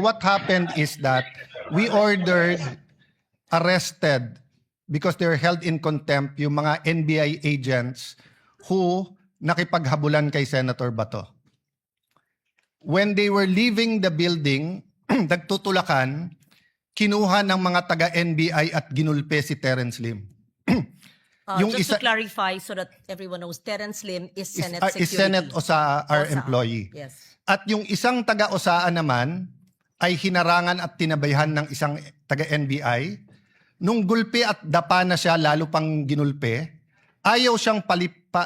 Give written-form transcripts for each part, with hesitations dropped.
what happened is that we ordered, arrested, because they're held in contempt, yung mga NBI agents who nakipaghabulan kay Senator Bato. When they were leaving the building, nagtutulakan, kinuha ng mga taga-NBI at ginulpe si Terence Lim. Just to clarify so that everyone knows, Terence Lim is Senate Is Security. Senate Osaa, our Osaa. employee. Yes. At yung isang taga-Osaa naman ay hinarangan at tinabayhan ng isang taga-NBI. Nung gulpe at dapa na siya, lalo pang ginulpe, ayaw siyang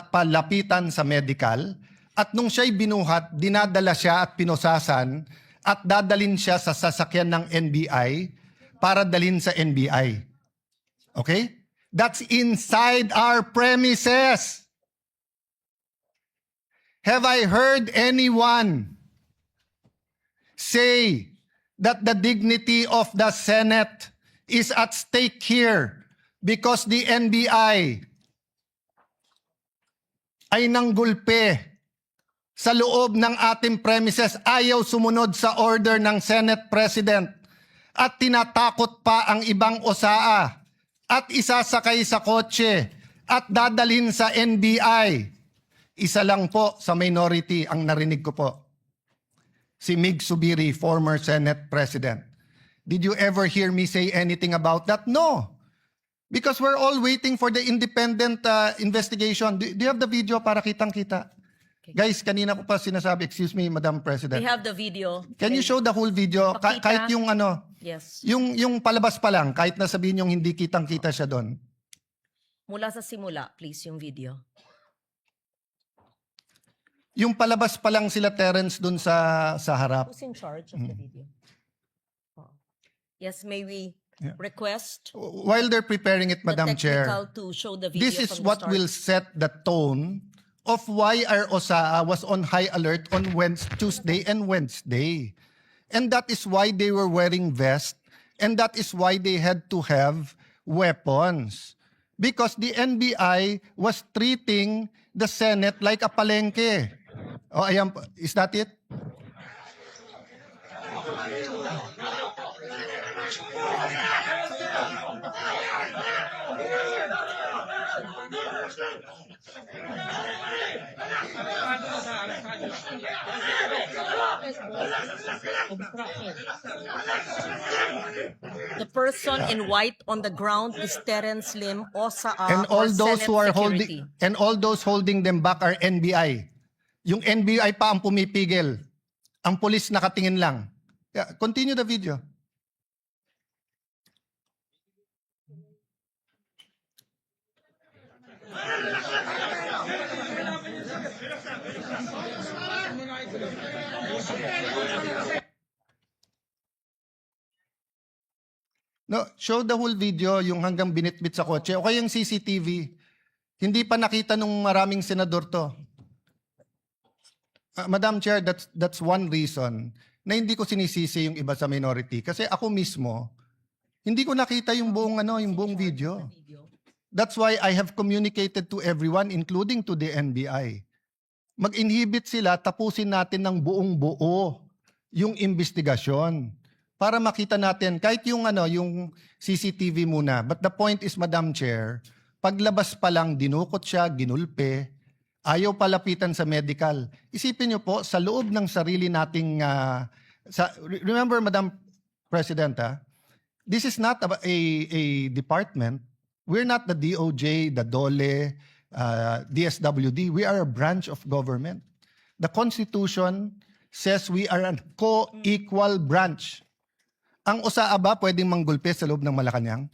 palapitan sa medical. At nung siya'y binuhat, dinadala siya at pinosasan at dadalin siya sa sasakyan ng NBI para dalhin sa NBI. Okay? That's inside our premises. Have I heard anyone say that the dignity of the Senate is at stake here because the NBI ay nanggulpe sa loob ng ating premises, ayaw sumunod sa order ng Senate President at tinatakot pa ang ibang osaa at isasakay sa kotse at dadalhin sa NBI. Isa lang po sa minority ang narinig ko po. Si Mig Subiri, former Senate President. Did you ever hear me say anything about that? No. Because we're all waiting for the independent investigation. Do you have the video para kitang-kita? Okay. Guys, kanina ko pa sinasabi, excuse me, Madam President. We have the video. Can you show the whole video? Pakita. Kahit yung ano, Yes. yung palabas pa lang, kahit na sabihin yung hindi kitang-kita siya doon. Mula sa simula, please, yung video. Yung palabas pa lang sila Terence doon sa harap. Who's in charge of the video? Oh. Yes, may we request While they're preparing it, Madam the Chair, technical to show the video this is from the what start. will set the tone of why our OSAA was on high alert on Tuesday and Wednesday. And that is why they were wearing vests, and that is why they had to have weapons. Because the NBI was treating the Senate like a palengke. Oh, ayan, is that it? The person in white on the ground is Terence Lim, Osaa, And all or those Senate who are Security. holding them back are NBI. Yung NBI pa ang pumipigil. Ang pulis nakatingin lang. Yeah, continue the video. No, show the whole video, yung hanggang binitbit sa kotse. O kaya yung CCTV. Hindi pa nakita nung maraming senador to. Madam Chair, that's one reason na hindi ko sinisisi yung iba sa minority. Kasi ako mismo, hindi ko nakita yung buong, yung buong video. That's why I have communicated to everyone, including to the NBI. Mag-inhibit sila, tapusin natin ng buong buo yung investigasyon. Para makita natin, kahit yung, yung CCTV muna. But the point is, Madam Chair, paglabas pa lang, dinukot siya, ginulpe, ayaw palapitan sa medical. Isipin niyo po, sa loob ng sarili nating, remember, Madam President, this is not a department. We're not the DOJ, the DOLE, DSWD. We are a branch of government. The Constitution says we are a co-equal branch. Ang OSAA ba pwedeng manggulpe sa loob ng Malacanang?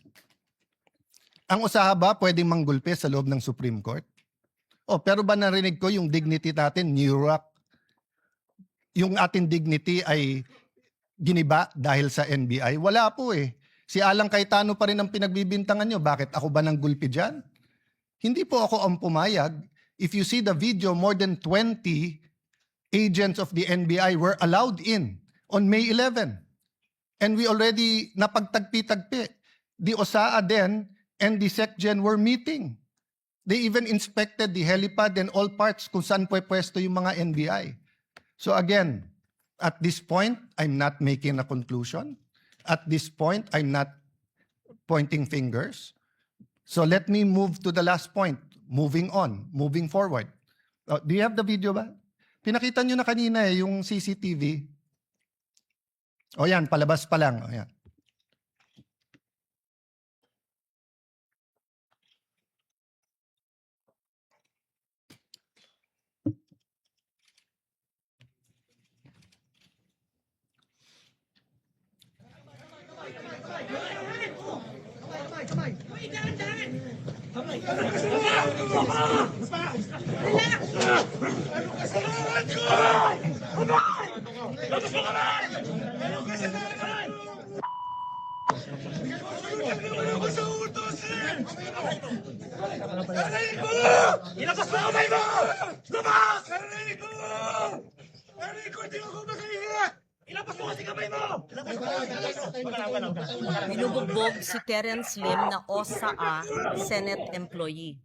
Ang OSAA ba pwedeng manggulpe sa loob ng Supreme Court? Oh, pero ba narinig ko yung dignity natin, New York? Yung ating dignity ay giniba dahil sa NBI? Wala po eh. Si Alang Cayetano pa rin ang pinagbibintangan nyo. Bakit ako ba nang gulpi dyan? Hindi po ako ang pumayag. If you see the video, more than 20 agents of the NBI were allowed in on May 11. And we already napagtagpi-tagpi. The OSAA then and the SecGen were meeting. They even inspected the helipad and all parts kung saan pwesto yung mga NBI. So again, At this point, I'm not making a conclusion. At this point, I'm not pointing fingers. So let me move to the last point. Moving on, moving forward. Do you have the video ba? Pinakita nyo na kanina yung CCTV. O yan, palabas pa lang. O yan. Ilabas mo kamay mo! Labas! Narinig ko! Narinig ko, hindi ako makahiya! Ilabas mo kasi kamay mo! Binubugbog si Terence Lim na OSA Senate employee.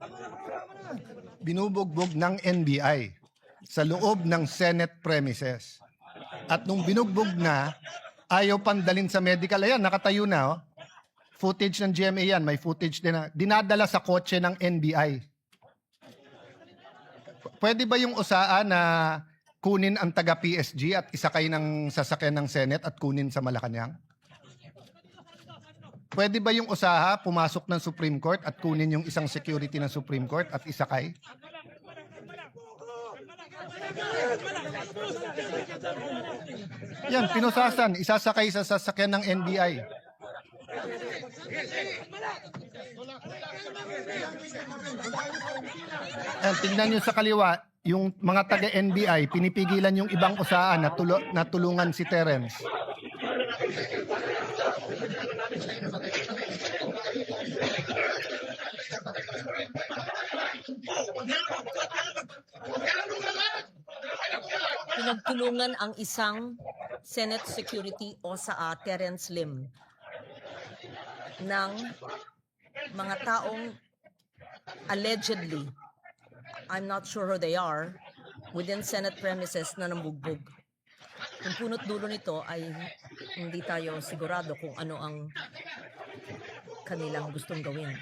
Binubugbog ng NBI sa loob ng Senate premises. At nung binugbog na, ayaw pandalin sa medical. Ayan, nakatayo na. Oh. Footage ng GMA yan. May footage din na. Dinadala sa kotse ng NBI. Pwede ba yung USAA na kunin ang taga-PSG at isakay ng sasakyan ng Senate at kunin sa Malacanang? Pwede ba yung USAA pumasok ng Supreme Court at kunin yung isang security ng Supreme Court at isakay? Yan, pinusasan, isasakay sa sasakyan ng NBI. And tingnan nyo sa kaliwa, yung mga taga-NBI, pinipigilan yung ibang usaan na tulungan si Terence. Pinagtulungan ang isang Senate Security OSA Terence Lim ng mga taong allegedly, I'm not sure who they are, within Senate premises na nambugbog. Ang punot dulo nito ay hindi tayo sigurado kung ano ang kanilang gustong gawin.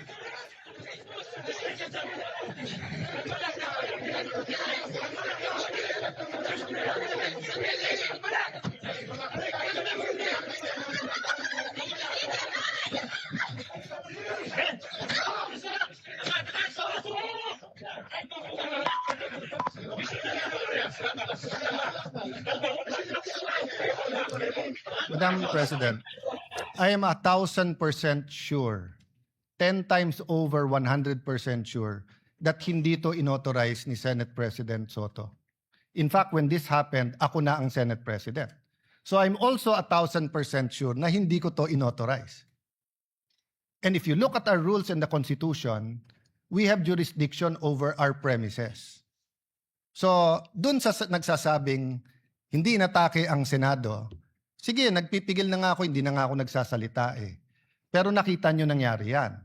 Madam President, I am 1,000% sure, 10 times over 100% sure, that hindi to inauthorize ni Senate President Soto. In fact, when this happened, ako na ang Senate President. So I'm also 1,000% sure na hindi ko to inauthorize. And if you look at our rules and the Constitution, we have jurisdiction over our premises. So, dun sa nagsasabing hindi inatake ang Senado, sige, nagpipigil na nga ako, hindi na nga ako nagsasalita eh. Pero nakita nyo nangyari yan.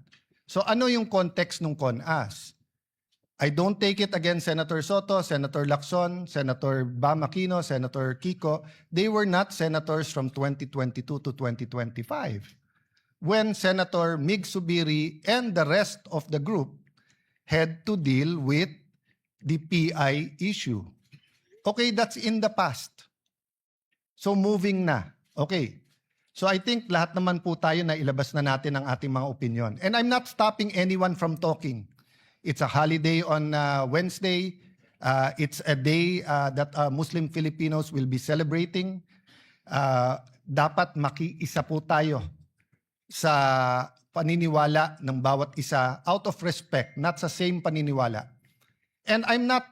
So ano yung context ng CONAS? I don't take it against Senator Soto, Senator Lacson, Senator Bam Aquino, Senator Kiko. They were not senators from 2022 to 2025. When Senator Mig Subiri and the rest of the group had to deal with the PI issue. Okay, that's in the past. So moving na. Okay. So I think lahat naman po tayo na ilabas na natin ang ating mga opinion. And I'm not stopping anyone from talking. It's a holiday on Wednesday. It's a day that Muslim Filipinos will be celebrating. Dapat makiisa po tayo sa paniniwala ng bawat isa out of respect, not sa same paniniwala. And I'm not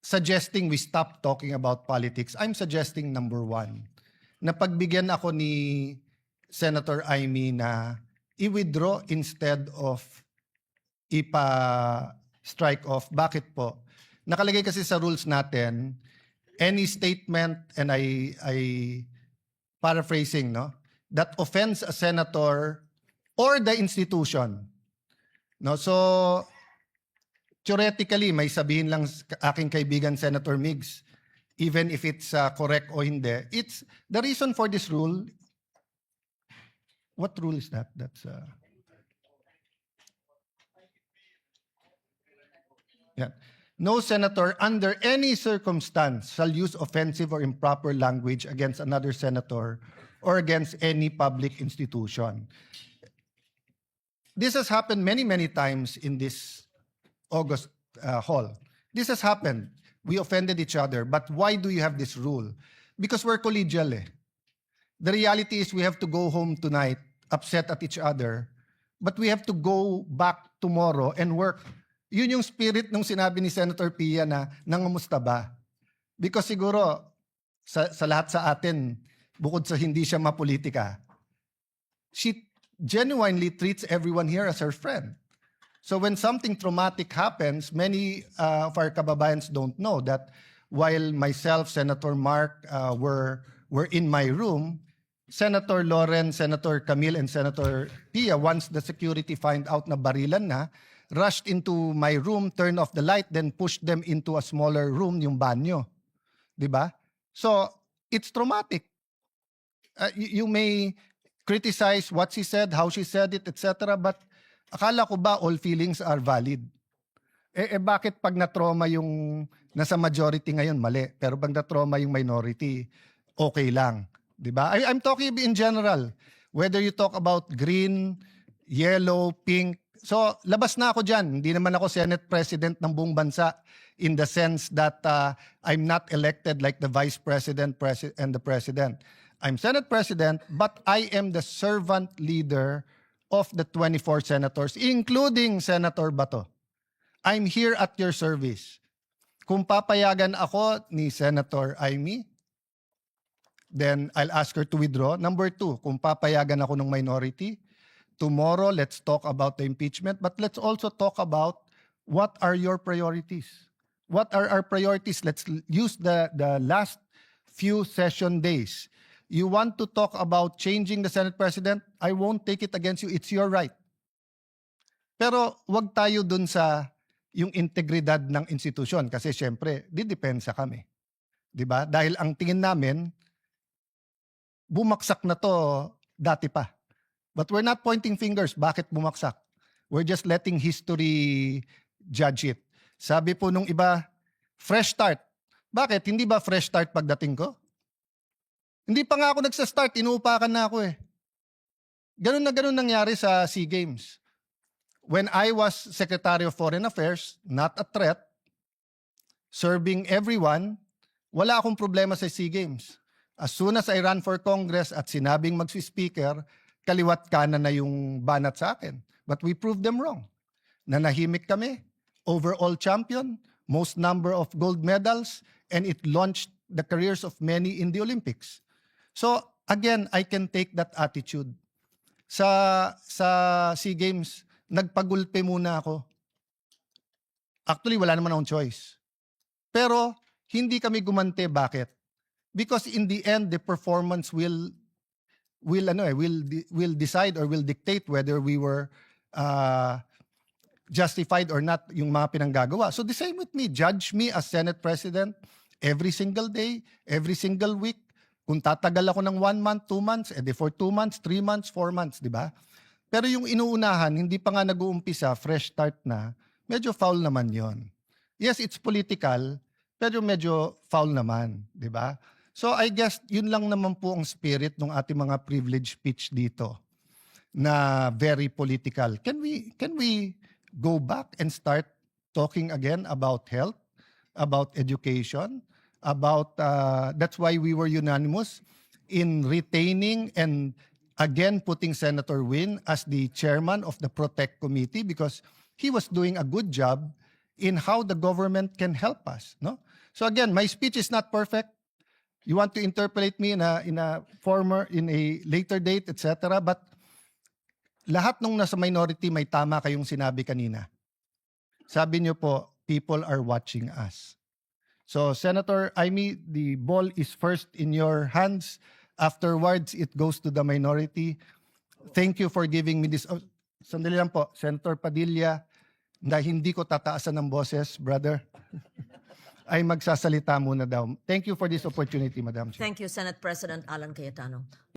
suggesting we stop talking about politics. I'm suggesting number one, na pagbigyan ako ni Senator Amy na i-withdraw instead of ipa-strike off. Bakit po? Nakalagay kasi sa rules natin, any statement, and I paraphrasing, no, that offends a senator or the institution. No, so theoretically, may sabihin lang aking kaibigan Senator Migs, even if it's correct o hindi. It's the reason for this rule. What rule is that? That's yeah. No senator under any circumstance shall use offensive or improper language against another senator or against any public institution. This has happened many, many times in this August hall. This has happened. We offended each other. But why do you have this rule? Because we're collegial. The reality is we have to go home tonight upset at each other, but we have to go back tomorrow and work. Yun yung spirit nung sinabi ni Senator Pia na nangamusta ba? Because siguro sa lahat sa atin, bukod sa hindi siya mapolitika, she genuinely treats everyone here as her friend. So when something traumatic happens, many of our kababayans don't know that while myself, Senator Mark were in my room, Senator Loren, Senator Camille, and Senator Pia, once the security find out na barilan na, rushed into my room, turned off the light, then pushed them into a smaller room, yung banyo. Diba? So, it's traumatic. You may criticize what she said, how she said it, etc. But akala ko ba all feelings are valid? Bakit pag na-trauma yung nasa majority ngayon, mali. Pero pag na-trauma yung minority, okay lang. Diba? I'm talking in general. Whether you talk about green, yellow, pink. So, labas na ako dyan. Hindi naman ako Senate President ng buong bansa in the sense that I'm not elected like the Vice President and the President. I'm Senate President, but I am the servant leader of the 24 senators, including Senator Bato. I'm here at your service. Kung papayagan ako ni Senator Amy, then I'll ask her to withdraw. Number 2, kung papayagan ako ng minority, tomorrow let's talk about the impeachment, but let's also talk about what are your priorities. What are our priorities? Let's use the last few session days. You want to talk about changing the Senate President? I won't take it against you. It's your right. Pero wag tayo dun sa yung integridad ng institusyon kasi syempre, didepensa kami. 'Di ba? Dahil ang tingin namin, bumaksak na to dati pa. But we're not pointing fingers. Bakit bumaksak? We're just letting history judge it. Sabi po nung iba, fresh start. Bakit? Hindi ba fresh start pagdating ko? Hindi pa nga ako nagsa-start, inuupakan na ako eh. Ganun na ganun nangyari sa SEA Games. When I was Secretary of Foreign Affairs, not a threat, serving everyone, wala akong problema sa SEA Games. As soon as I ran for Congress at sinabing magsi-speaker, kaliwat kanan na yung banat sa akin. But we proved them wrong. Nanahimik kami, overall champion, most number of gold medals, and it launched the careers of many in the Olympics. So again, I can take that attitude. Sa SEA Games, nagpagulpe muna ako. Actually, wala naman akong choice. Pero hindi kami gumante. Bakit? Because in the end, the performance will decide or will dictate whether we were justified or not yung mga pinanggagawa. So the same with me. Judge me as Senate President every single day, every single week. Kung tatagal ako ng 1 month, 2 months, edi for 2 months, 3 months, 4 months, di ba? Pero yung inuunahan, hindi pa nga nag-uumpisa, fresh start na, medyo foul naman yon. Yes, it's political, pero medyo foul naman, di ba? So I guess yun lang naman po ang spirit ng ating mga privilege speech dito na very political. Can we go back and start talking again about health, about education, about that's why we were unanimous in retaining and again putting Senator Win as the chairman of the Protect Committee because he was doing a good job in how the government can help us, no? So again, my speech is not perfect. You want to interpolate me in a later date, etc. But lahat nung nasa minority may tama kayong sinabi kanina. Sabi niyo po, people are watching us. So Senator Amy, the ball is first in your hands. Afterwards, it goes to the minority. Thank you for giving me this. Oh, sandali lang po, Senator Padilla, na hindi ko tataasan ng boses, brother. ay magsasalita muna daw. Thank you for this opportunity, Madam Chair. Thank you, Senate President Alan Cayetano.